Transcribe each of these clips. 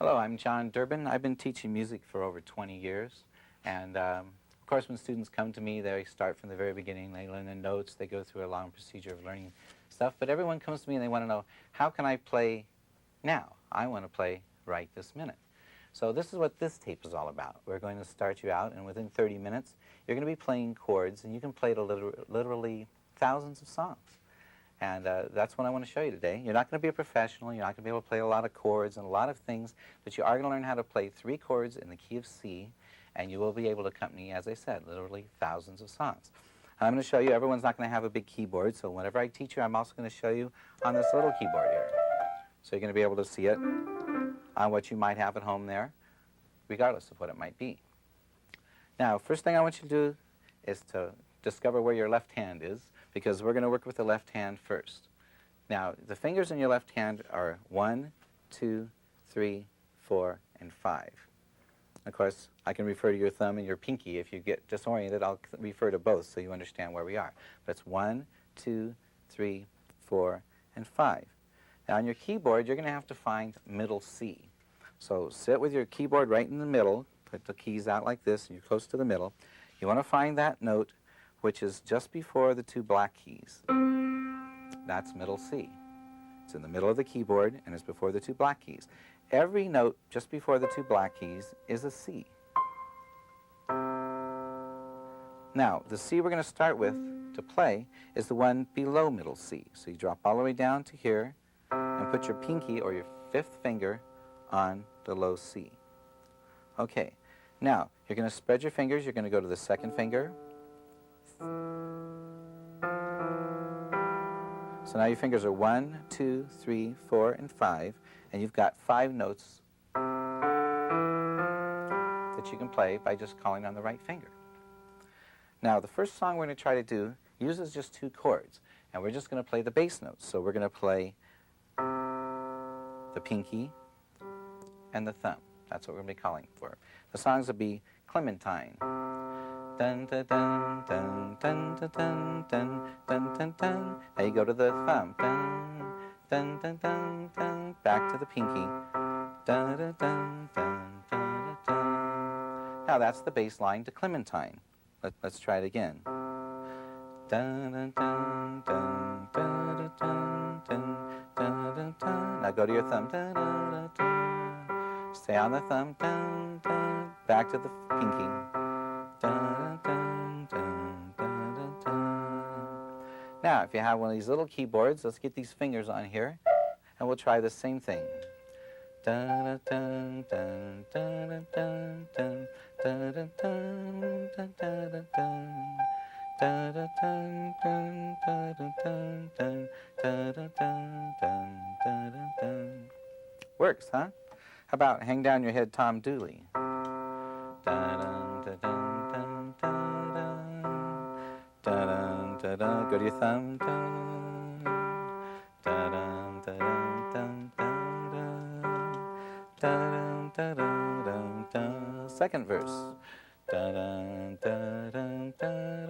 Hello, I'm John Derbin. I've been teaching music for over 20 years. And of course, when students come to me, they start from the very beginning. They learn the notes. They go through a long procedure of learning stuff. But everyone comes to me and they want to know, how can I play now? I want to play right this minute. So this is what this tape is all about. We're going to start you out, and within 30 minutes, you're going to be playing chords, and you can play to literally thousands of songs. And that's what I want to show you today. You're not going to be a professional. You're not going to be able to play a lot of chords and a lot of things, but you are going to learn how to play 3 chords in the key of C, and you will be able to accompany, as I said, literally thousands of songs. I'm going to show you, everyone's not going to have a big keyboard, so whenever I teach you, I'm also going to show you on this little keyboard here. So you're going to be able to see it on what you might have at home there, regardless of what it might be. Now, first thing I want you to do is to discover where your left hand is, because we're going to work with the left hand first. Now, the fingers in your left hand are 1, 2, 3, 4, and 5. Of course, I can refer to your thumb and your pinky. If you get disoriented, I'll refer to both so you understand where we are. But it's 1, 2, 3, 4, and 5. Now, on your keyboard, you're going to have to find middle C. So sit with your keyboard right in the middle, put the keys out like this, and you're close to the middle. You want to find that note which is just before the 2 black keys. That's middle C. It's in the middle of the keyboard, and it's before the 2 black keys. Every note just before the 2 black keys is a C. Now, the C we're going to start with to play is the one below middle C. So you drop all the way down to here and put your pinky or your 5th finger on the low C. Okay, now you're going to spread your fingers. You're going to go to the 2nd finger. So now your fingers are 1, 2, 3, 4, and 5, and you've got 5 notes that you can play by just calling on the right finger. Now, the first song we're going to try to do uses just 2 chords, and we're just going to play the bass notes. So we're going to play the pinky and the thumb. That's what we're going to be calling for. The songs will be Clementine. Dun, dun, dun, dun, dun, dun, dun, dun, dun, dun, dun. Now you go to the thumb. Dun, dun, dun, dun, dun. Back to the pinky. Dun, dun, dun, dun, dun, dun. Now that's the bass line to Clementine. Let's try it again. Dun, dun, dun, dun, dun, dun, dun, dun, dun, dun. Now go to your thumb. Dun, dun, dun, dun. Stay on the thumb. Dun, dun. Back to the pinky. Dun, dun, dun, dun, dun, dun. Now, if you have one of these little keyboards, let's get these fingers on here, and we'll try the same thing. Dun, dun, dun, dun, dun, dun, dun, dun, dun, dun, dun, dun. Dun, dun, dun, dun, dun, dun, dun, dun, dun, dun, dun, dun, dun. Works, huh? How about Hang Down Your Head, Tom Dooley? Dun, dun, dun, dun, dun, dun, dun, dun, dun. Go to your thumb. Dun, dun, dun, dun, dun, dun, dun, dun, dun, dun. Second verse. Dun, dun, dun, dun, dun,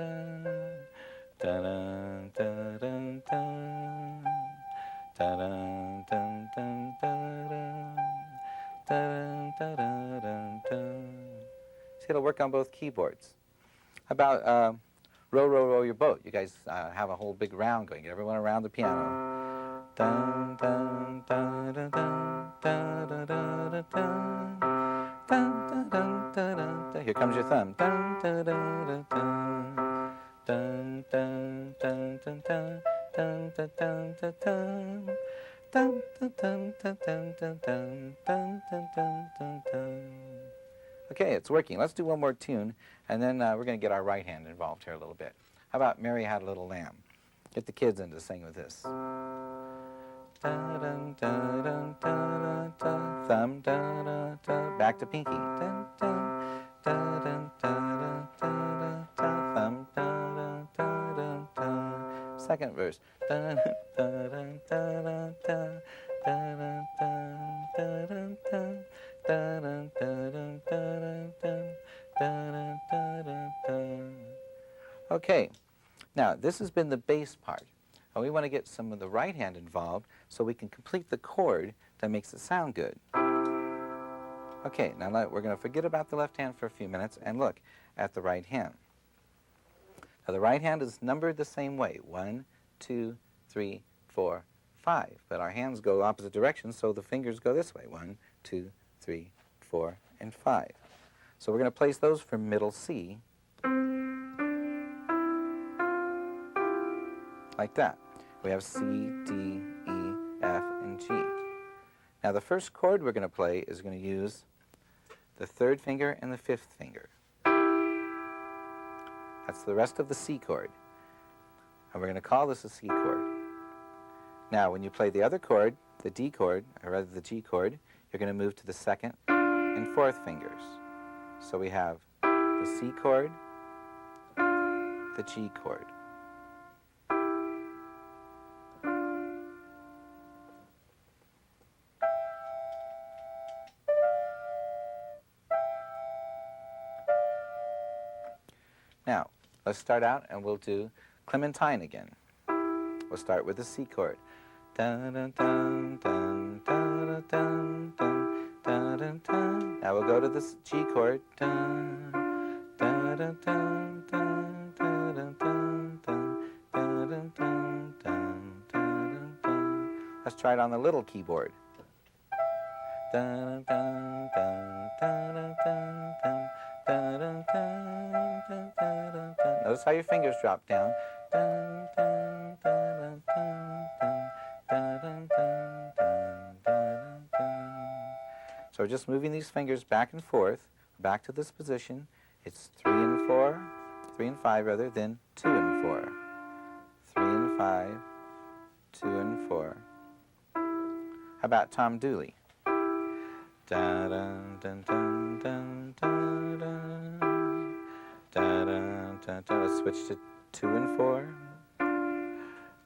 dun, dun, dun, dun, dun, dun, dun, dun, dun, dun, dun, dun, dun. See, it'll work on both keyboards. How about Row, Row, Row Your Boat? You guys have a whole big round going. Get everyone around the piano. Dun, dun, dun, dun, dun, dun, dun, dun, dun, dun, dun, dun, dun. Here comes your thumb. Dun, dun, dun, dun, dun, dun, dun, dun, dun, dun, dun, dun, dun, dun. Dun, dun, dun, dun, dun, dun, dun, dun, dun, dun, dun, dun. Okay, it's working. Let's do one more tune, and then we're going to get our right hand involved here a little bit. How about Mary Had a Little Lamb? Get the kids into singing with this. Dun, dun, dun, dun, dun, dun, thumb, dun, dun, dun, back to pinky. Dun, dun, dun, dun, dun, dun, dun, thumb, dun, dun, dun, dun, dun. Second verse. Dun, dun, dun, dun, dun, dun, dun, dun, dun, dun, dun, dun, dun, dun, dun, dun, dun. Okay, now this has been the bass part. And we want to get some of the right hand involved so we can complete the chord that makes it sound good. Okay, now we're going to forget about the left hand for a few minutes and look at the right hand. Now the right hand is numbered the same way, 1, 2, 3, 4, 5. But our hands go opposite directions, so the fingers go this way, 1, 2, 3, 4, and 5. So we're going to place those for middle C, like that. We have C, D, E, F, and G. Now the first chord we're going to play is going to use the third finger and the fifth finger. That's the rest of the C chord. And we're going to call this a C chord. Now when you play the other chord, the D chord, or rather the G chord, you're going to move to the second and fourth fingers. So we have the C chord, the G chord. Now, let's start out and we'll do Clementine again. We'll start with the C chord. Dun, dun, dun, dun, dun, dun, dun, dun, dun, dun. Now we'll go to the G chord. Dun, dun, dun, dun, dun, dun, dun, dun, dun, dun, dun, dun, dun. Let's try it on the little keyboard. Dun, dun, dun, dun, dun, dun, dun. Dun, dun, dun, dun, dun, dun, dun. Notice how your fingers drop down. Dun, dun, dun, dun, dun, dun, dun, dun, dun, dun, dun. So we're just moving these fingers back and forth, back to this position. It's 3 and 4, 3 and 5 rather, then 2 and 4. 3 and 5, 2 and 4. How about Tom Dooley? Da dun dun dun dun dun dun da dun dun dun. Let's switch to 2 and 4.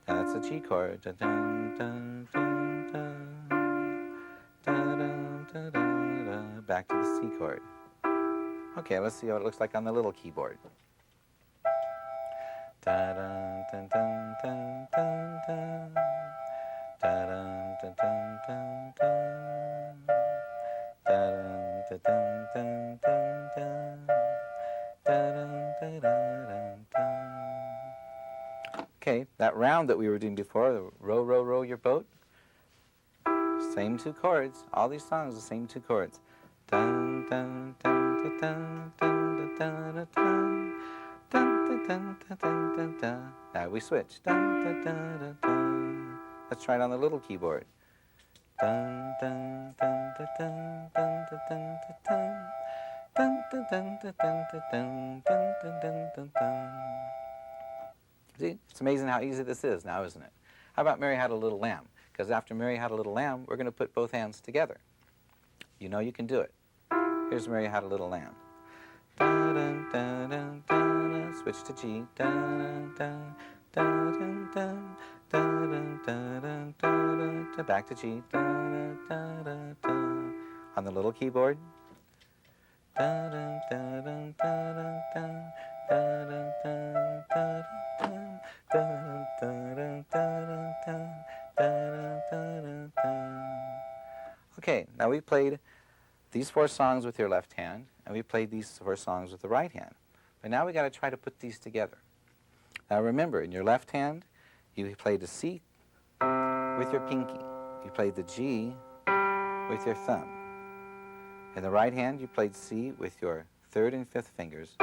Now that's a G chord. Da dun dun dun dun da dun da da. Back to the C chord. Okay, let's see what it looks like on the little keyboard. Da dun dun dun dun dun dun da dun dun dun dun dun. Dun, dun, dun, dun, dun, dun. Dun, dun, dun, dun, dun. Okay, that round that we were doing before, the row, row, row your boat, same 2 chords. All these songs, the same 2 chords. Dun, dun, dun, dun, dun, dun, dun, dun, dun, dun, dun, dun, dun, dun, dun. Now we switch. Dun, dun, dun, dun, dun. Let's try it on the little keyboard. Dun dun dun dun dun dun dun dun dun dun dun dun dun dun dun dun dun dun. See, it's amazing how easy this is now, isn't it? How about Mary Had a Little Lamb? Because after Mary Had a Little Lamb, we're going to put both hands together. You know you can do it. Here's Mary Had a Little Lamb. Dun dun dun dun dun. Switch to G. Dun dun dun dun dun. Dun, dun, dun, dun, dun, dun, back to G. Dun, dun, dun, dun. On the little keyboard. Dun, dun, dun, dun, dun, dun, dun, dun, dun, dun, dun, dun, dun, dun, dun, dun, dun. Okay, now we played these 4 songs with your left hand, and we played these 4 songs with the right hand. But now we got to try to put these together. Now remember, in your left hand, you played the C with your pinky. You played the G with your thumb. In the right hand, you played C with your 3rd and 5th fingers.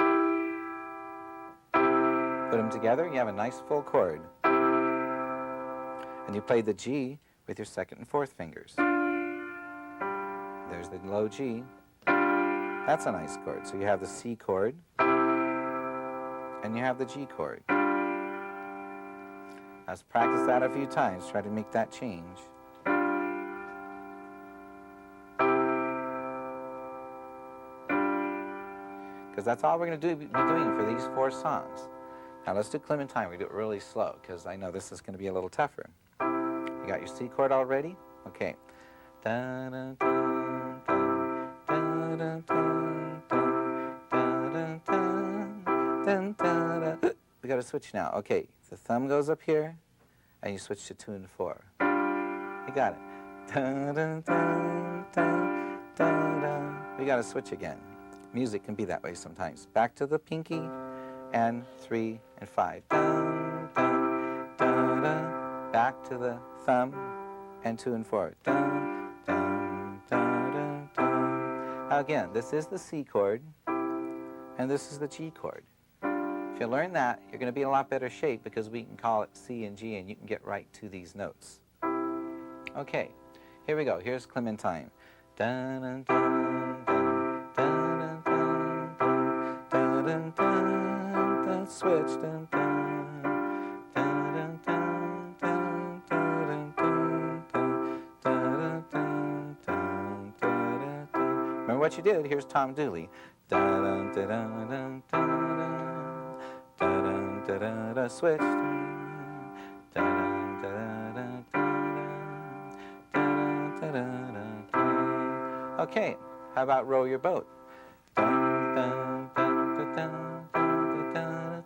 Put them together, you have a nice full chord. And you played the G with your 2nd and 4th fingers. There's the low G. That's a nice chord. So you have the C chord, and you have the G chord. Let's practice that a few times. Try to make that change. Because that's all we're going to be doing for these 4 songs. Now let's do Clementine. We do it really slow because I know this is going to be a little tougher. You got your C chord already? Okay. Dun, dun, dun, dun, dun, dun, dun, dun, dun, dun, dun, dun. We got to switch now. Okay. The thumb goes up here, and you switch to 2 and 4. You got it. Dun, dun, dun, dun, da, da. We got to switch again. Music can be that way sometimes. Back to the pinky, and 3 and 5. Dun, dun, da, da. Back to the thumb, and 2 and 4. Dun, dun, da, da, da. Now again, this is the C chord, and this is the G chord. If you learn that, you're going to be in a lot better shape because we can call it C and G, and you can get right to these notes. Okay, here we go. Here's Clementine. Dun, dun, dun, dun, dun, dun, dun, dun, dun, dun, dun, switch. Dun, dun, dun, dun, dun, dun, dun, dun, dun, dun, dun, dun, dun. Remember what you did? Here's Tom Dooley. Dun, dun, dun, dun, dun, dun, dun, dun, dun, dun, switch. Dun, dun, dun, dun, dun, dun, dun, dun, dun. Okay, how about Row Your Boat? Dun, dun, dun, dun, dun, dun, dun,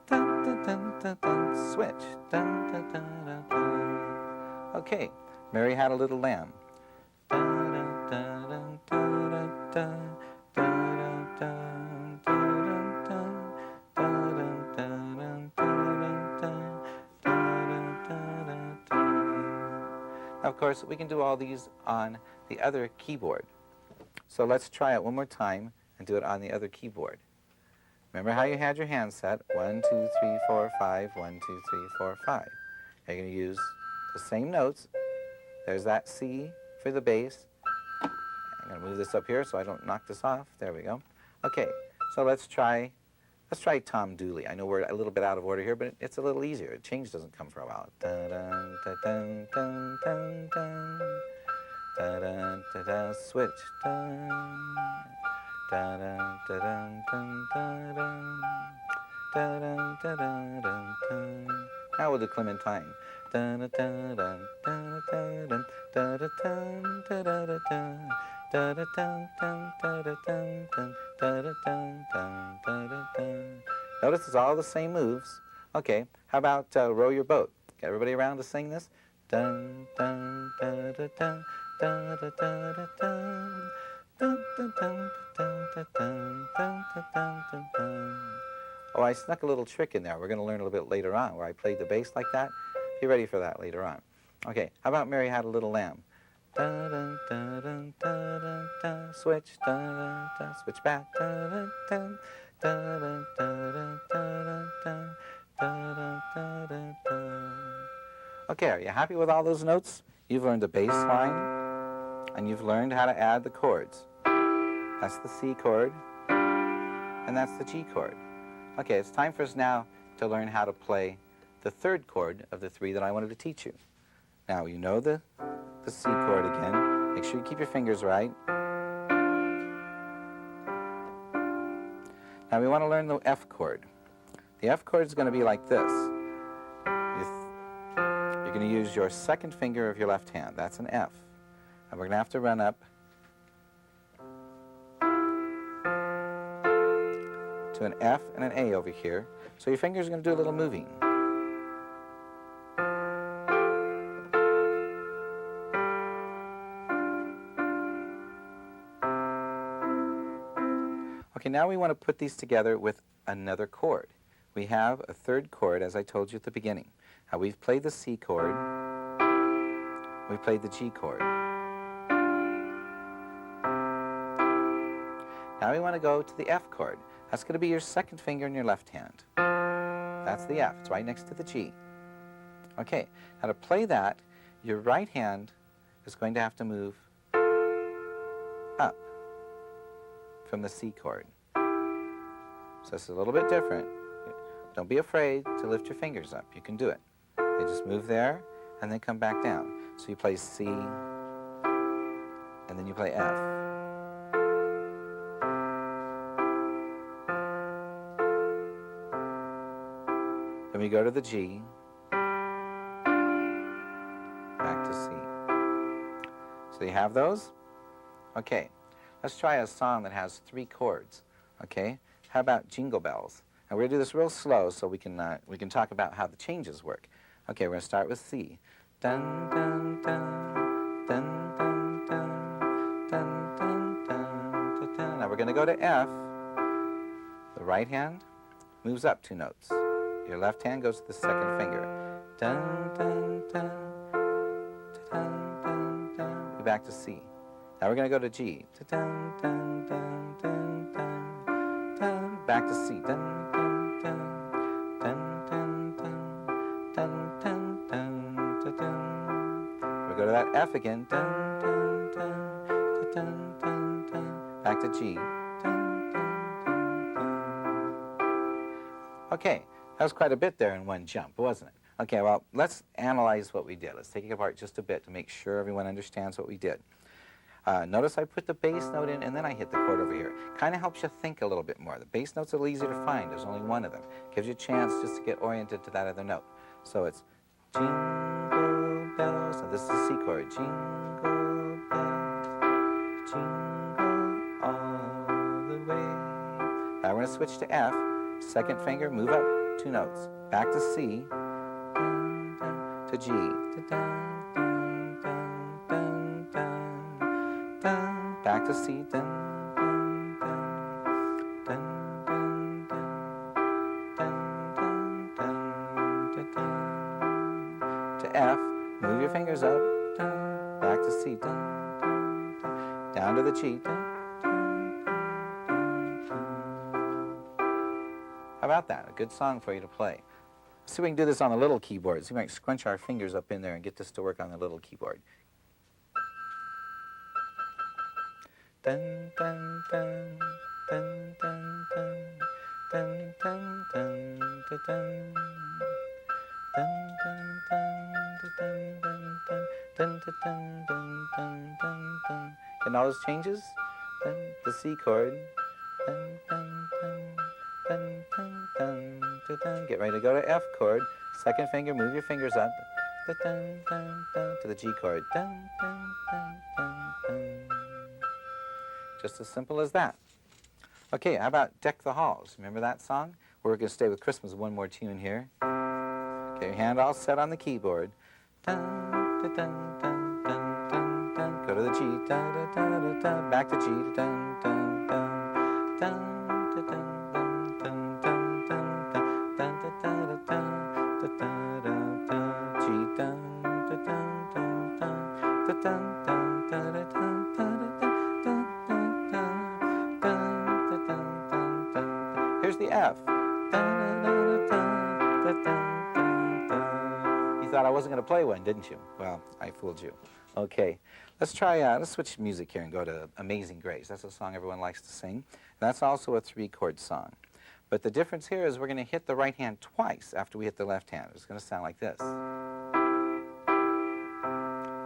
dun, dun, dun, dun, dun, switch. Dun, dun, dun, dun, dun. Okay, Mary Had a Little Lamb. Dun, dun, dun, dun, dun, dun. Of course, we can do all these on the other keyboard. So let's try it one more time and do it on the other keyboard. Remember how you had your hand set? 1, 2, 3, 4, 5, 1, 2, 3, 4, 5. You're going to use the same notes. There's that C for the bass. I'm going to move this up here so I don't knock this off. There we go. Okay, so let's try Tom Dooley. I know we're a little bit out of order here, but it's a little easier. A change doesn't come for a while. Dun, dun, dun, dun, dun, dun, dun, dun, dun, dun, switch. Dun, dun, dun, dun, dun, dun, dun, dun, dun, dun, dun, dun. Now we'll do Clementine. Dun, dun, dun, dun, dun, dun, dun, dun, dun, dun, dun, dun, dun. Da da dun dun da da dun dun da da dun dun da da dun. Notice it's all the same moves. Okay, how about Row Your Boat? Get everybody around to sing this. Dun dun da da dun da da da da dun dun dun dun dun dun dun dun dun dun dun. Oh, I snuck a little trick in there. We're going to learn a little bit later on where I played the bass like that. Be ready for that later on. Okay, how about Mary Had a Little Lamb? Dun, dun, dun, dun, dun, dun, dun, switch, dun, dun, dun, switch back, dun, dun, dun, dun, dun, dun, dun, dun, dun, dun, dun, dun. Okay, are you happy with all those notes? You've learned the bass line, and you've learned how to add the chords. That's the C chord, and that's the G chord. Okay, it's time for us now to learn how to play the third chord of the 3 that I wanted to teach you. Now, you know the C chord again. Make sure you keep your fingers right. Now we want to learn the F chord. The F chord is going to be like this. You're going to use your second finger of your left hand. That's an F. And we're going to have to run up to an F and an A over here. So your fingers are going to do a little moving. Okay, now we want to put these together with another chord. We have a third chord, as I told you at the beginning. Now we've played the C chord, we've played the G chord. Now we want to go to the F chord. That's going to be your second finger in your left hand. That's the F. It's right next to the G. Okay, now to play that, your right hand is going to have to move up from the C chord. So it's a little bit different. Don't be afraid to lift your fingers up. You can do it. They just move there and then come back down. So you play C and then you play F. Then we go to the G, back to C. So you have those? Okay. Let's try a song that has 3 chords, okay? How about Jingle Bells? And we're going to do this real slow so we can talk about how the changes work. Okay, we're going to start with C. Dun, dun, dun, dun, dun, dun, we're going to go to F. The right hand moves up 2 notes. Your left hand goes to the second finger. Dun, dun, dun, dun, dun, dun. We're back to C. Now we're going to go to G. Dun, dun, dun, dun, dun, dun. Back to C. Dun, dun, dun, dun, dun, dun, dun, dun, dun, dun. We go to that F again. Dun, dun, dun, dun, dun, dun. Back to G. Okay, that was quite a bit there in one jump, wasn't it? Okay, well, let's analyze what we did. Let's take it apart just a bit to make sure everyone understands what we did. Notice I put the bass note in and then I hit the chord over here. Kind of helps you think a little bit more. The bass note's a little easier to find. There's only one of them. Gives you a chance just to get oriented to that other note. So it's jingle bells. Now this is the C chord. Jingle bells, jingle all the way. Now we're going to switch to F. Second finger, move up 2 notes. Back to C, dun, dun, to G, dun, dun, dun, dun, dun, dun, back to C, dun, dun, dun, dun, dun, dun, dun, dun, dun, dun, to F, move your fingers up, dun, back to C, dun, dun, dun, down to the G, dun. How about that? A good song for you to play. Let's see if we can do this on the little keyboard. See if we can scrunch our fingers up in there and get this to work on the little keyboard. Dun, dun, dun, dun, dun, dun, dun, dun, dun, dun, dun. Dun, dun, dun, dun, dun, dun, dun, dun, dun, dun, dun, dun. Getting all those changes? Dun, the C chord. Dun, dun, dun. Dun, dun, dun, dun, dun. Get ready to go to F chord. Second finger, move your fingers up. Dun, dun, dun, dun, to the G chord. Dun, dun, dun, dun, dun. Just as simple as that. Okay, how about Deck the Halls? Remember that song? We're going to stay with Christmas. One more tune here. Get your hand all set on the keyboard. Dun, dun, dun, dun, dun, dun, dun. Go to the G. Dun, dun, dun, dun, dun. Back to G. Dun, dun, dun, dun. Here's the F. You thought I wasn't going to play one, didn't you? Well, I fooled you. Okay, let's switch music here and go to Amazing Grace. That's a song everyone likes to sing. That's also a 3-chord song. But the difference here is we're going to hit the right hand twice after we hit the left hand. It's going to sound like this.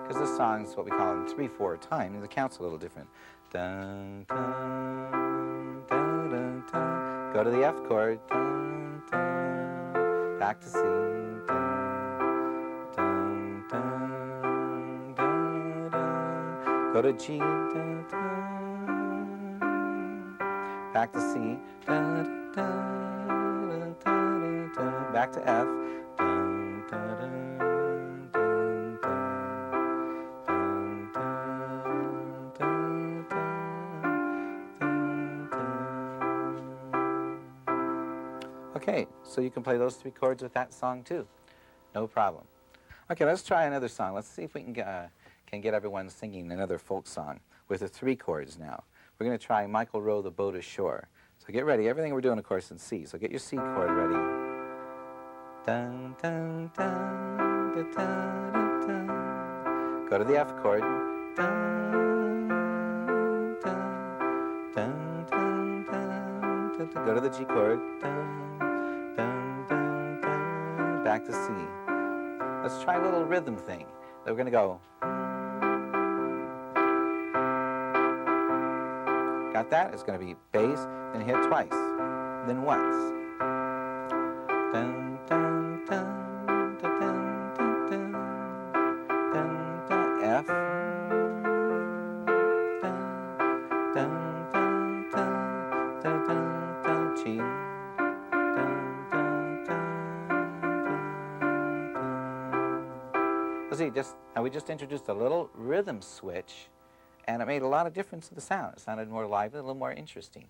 Because this song's what we call in 3/4 time, and the count's a little different. Dun, dun, dun, dun, dun. Go to the F chord. Dun, dun. Back to C. Dun, dun, dun, dun, dun. Go to G. Dun, dun. Back to C. Dun, dun, dun, dun, dun. Back to F. Dun, dun, dun. Okay, so you can play those 3 chords with that song too. No problem. Okay, let's try another song. Let's see if we can get everyone singing another folk song with the 3 chords now. We're going to try Michael Row the Boat Ashore. So get ready. Everything we're doing, of course, in C. So get your C chord ready. Dun, dun, dun, dun, dun, dun, dun. Go to the F chord. Dun, dun, dun, dun, dun, dun. Go to the G chord. Dun, dun, dun, dun. Back to C. Let's try a little rhythm thing. We're going to go. Got that? It's going to be bass, then hit twice, then once. Dun, dun, dun, dun, dun, dun, dun, dun, dun, F. Dun, dun, dun, dun, dun, dun, dun, G. Dun, dun, dun, dun, dun. Let's see, now we just introduced a little rhythm switch and it made a lot of difference to the sound. It sounded more lively, a little more interesting.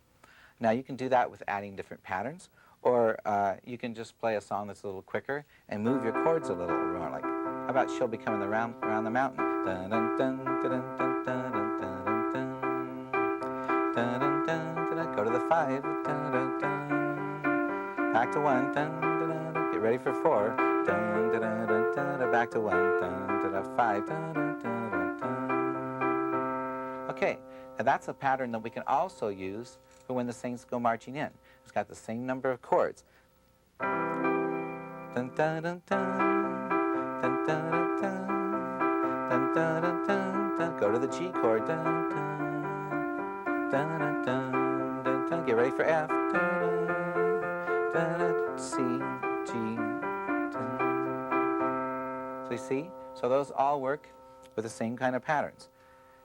Now you can do that with adding different patterns, or you can just play a song that's a little quicker and move your chords a little more. Like, how about She'll Be Coming Around the Mountain? Dun, dun, dun, dun, dun, dun, dun, dun, dun, dun. Dun, dun, dun, dun, dun. Go to the 5. Dun, dun, dun. Back to 1. Dun, dun, dun. Get ready for 4. Dun, dun, dun, dun, dun, dun. Back to 1. Dun, dun, dun, 5. Dun, dun, dun, dun, dun. Okay, now that's a pattern that we can also use for when the saints go marching in. It's got the same number of chords. Dun, dun, dun, dun. Dun, dun, dun, dun. Dun, dun, dun, dun, dun. Go to the G chord. Dun, dun, dun, dun, dun, dun, dun. Get ready for F. Dun, dun, dun, dun. C, G. Dun. So you see? So those all work with the same kind of patterns.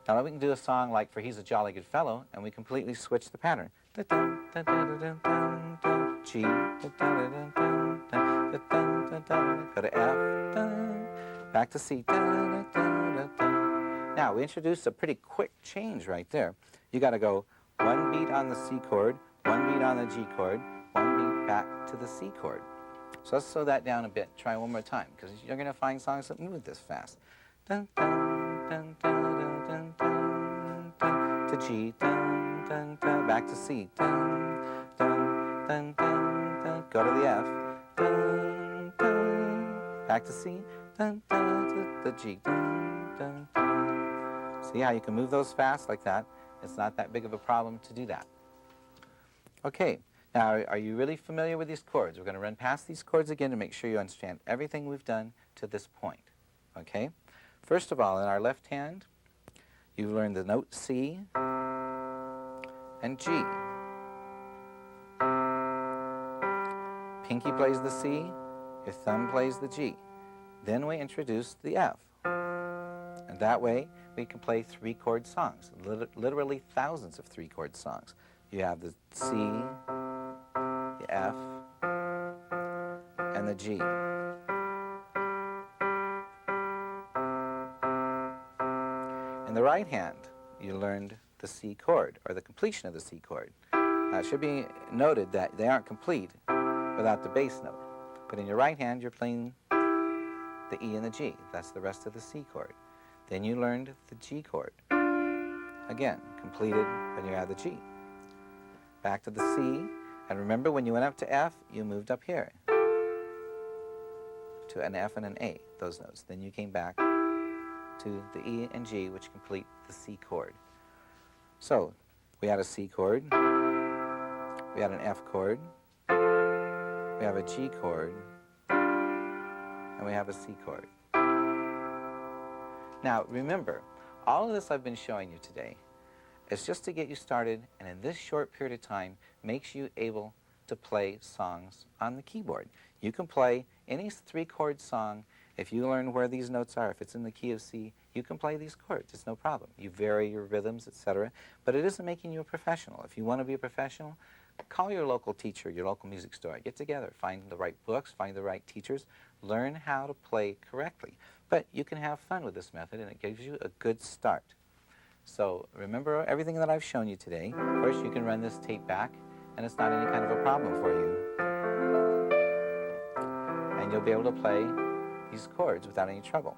Now we can do a song like For He's a Jolly Good Fellow, and we completely switch the pattern. Dun, dun, dun, dun, dun, dun, dun. G. Dun, dun, dun, dun, dun, dun, dun, dun. Go to F. Dun. Back to C. Dun, dun, dun, dun. Now, we introduced a pretty quick change right there. You got to go 1 beat on the C chord, 1 beat on the G chord, 1 beat back to the C chord. So let's slow that down a bit. Try one more time, because you're going to find songs that move this fast. Dun, dun, dun, dun, dun, dun, dun, dun, to G, dun, dun, dun, back to C, dun, dun, dun, dun, dun, go to the F, dun, dun, back to C, dun, dun, to the G, dun, dun, dun. See how you can move those fast like that? It's not that big of a problem to do that. Okay, now are you really familiar with these chords? We're going to run past these chords again to make sure you understand everything we've done to this point. Okay? First of all, in our left hand, you've learned the note C and G. Pinky plays the C, your thumb plays the G. Then we introduce the F. And that way, we can play 3-chord songs, literally thousands of 3-chord songs. You have the C, the F, and the G. In the right hand, you learned the C chord, or the completion of the C chord. Now, it should be noted that they aren't complete without the bass note. But in your right hand, you're playing the E and the G. That's the rest of the C chord. Then you learned the G chord. Again, completed when you add the G. Back to the C, and remember when you went up to F, you moved up here to an F and an A, those notes. Then you came back to the E and G, which complete the C chord. So, we had a C chord, we had an F chord, we have a G chord, and we have a C chord. Now, remember, all of this I've been showing you today is just to get you started, and in this short period of time, makes you able to play songs on the keyboard. You can play any 3-chord song. If you learn where these notes are, if it's in the key of C, you can play these chords. It's no problem. You vary your rhythms, etc. But it isn't making you a professional. If you want to be a professional, call your local teacher, your local music store. Get together. Find the right books. Find the right teachers. Learn how to play correctly. But you can have fun with this method, and it gives you a good start. So remember everything that I've shown you today. Of course, you can run this tape back, and it's not any kind of a problem for you. And you'll be able to play these chords without any trouble.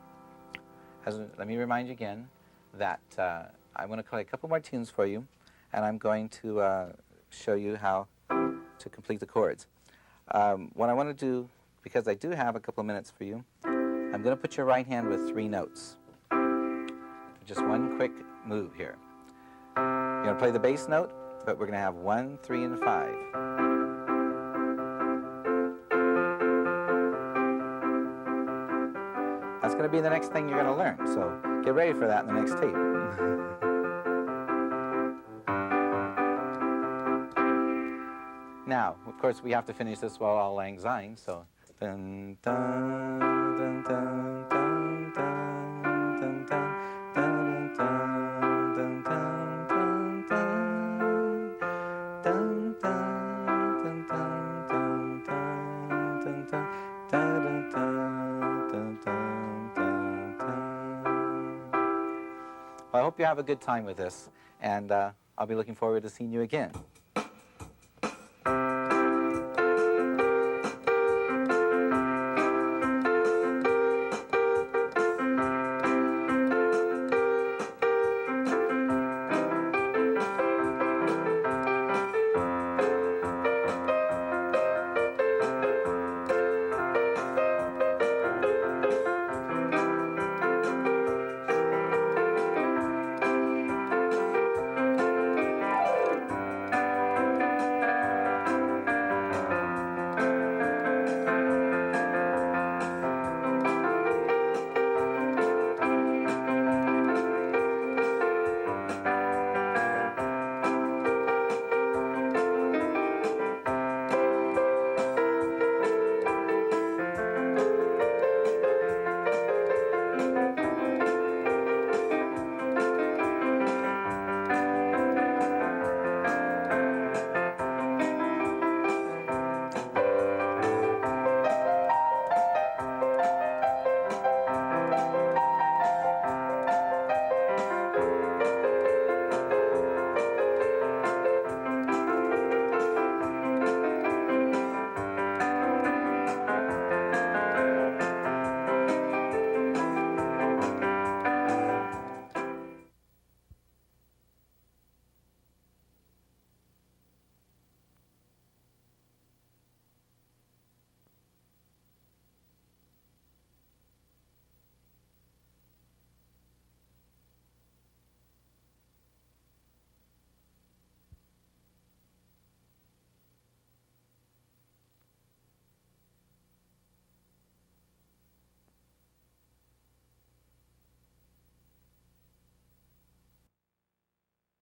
Let me remind you again that I'm going to play a couple more tunes for you, and I'm going to show you how to complete the chords. What I want to do, because I do have a couple of minutes for you, I'm going to put your right hand with 3 notes. Just one quick move here. You're going to play the bass note, but we're going to have 1, 3, and 5. That's going to be the next thing you're going to learn, so get ready for that in the next tape. Now, of course, we have to finish this while all lang syne, so dun dun dun dun dun dun dun dun dun dun dun dun dun dun. Well, I hope hope you have a good time with this, and I'll be looking forward to seeing you again.